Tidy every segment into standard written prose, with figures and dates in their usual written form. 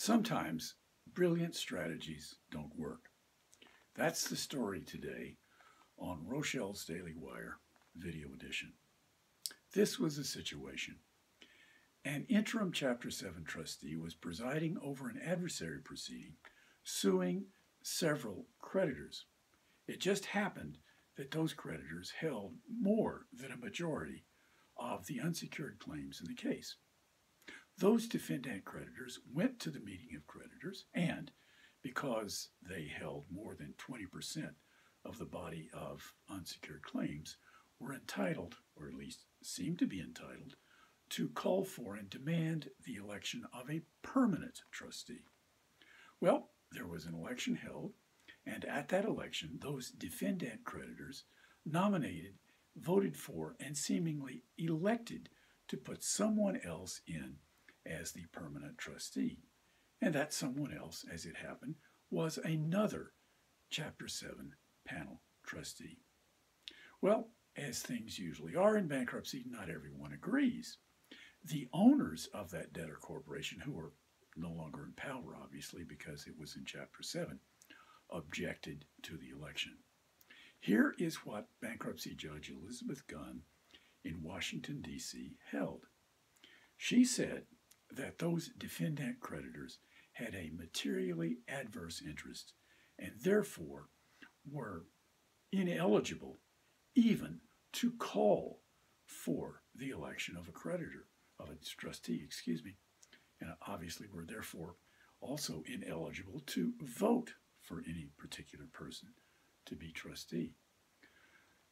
Sometimes brilliant strategies don't work. That's the story today on Rochelle's Daily Wire Video Edition. This was a situation. An interim Chapter 7 trustee was presiding over an adversary proceeding, suing several creditors. It just happened that those creditors held more than a majority of the unsecured claims in the case. Those defendant creditors went to the meeting of creditors and, because they held more than 20% of the body of unsecured claims, were entitled, or at least seemed to be entitled, to call for and demand the election of a permanent trustee. Well, there was an election held, and at that election, those defendant creditors nominated, voted for, and seemingly elected to put someone else in as the permanent trustee. And that someone else, as it happened, was another Chapter 7 panel trustee. Well, as things usually are in bankruptcy, not everyone agrees. The owners of that debtor corporation, who were no longer in power, obviously, because it was in Chapter 7, objected to the election. Here is what Bankruptcy Judge Elizabeth Gunn in Washington, D.C. held. She said that those defendant creditors had a materially adverse interest and therefore were ineligible even to call for the election of a creditor, of a trustee, and obviously were therefore also ineligible to vote for any particular person to be trustee.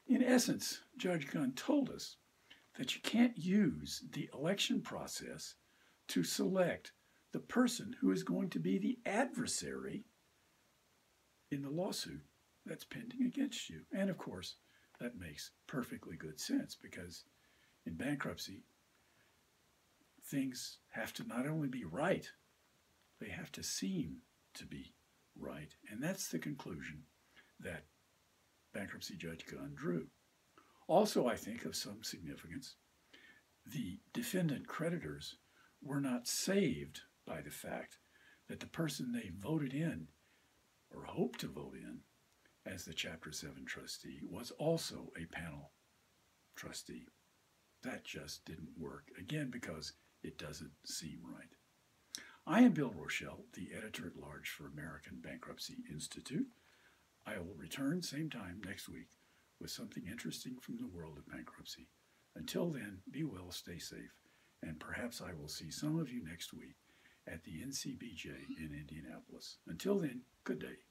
In essence, Judge Gunn told us that you can't use the election process to select the person who is going to be the adversary in the lawsuit that's pending against you. And of course, that makes perfectly good sense because in bankruptcy, things have to not only be right, they have to seem to be right. And that's the conclusion that Bankruptcy Judge Gunn drew. Also, I think of some significance, the defendant creditors were not saved by the fact that the person they voted in or hoped to vote in as the Chapter 7 trustee was also a panel trustee. That just didn't work, again, because it doesn't seem right. I am Bill Rochelle, the Editor-at-Large for American Bankruptcy Institute. I will return same time next week with something interesting from the world of bankruptcy. Until then, be well, stay safe, and perhaps I will see some of you next week at the NCBJ in Indianapolis. Until then, good day.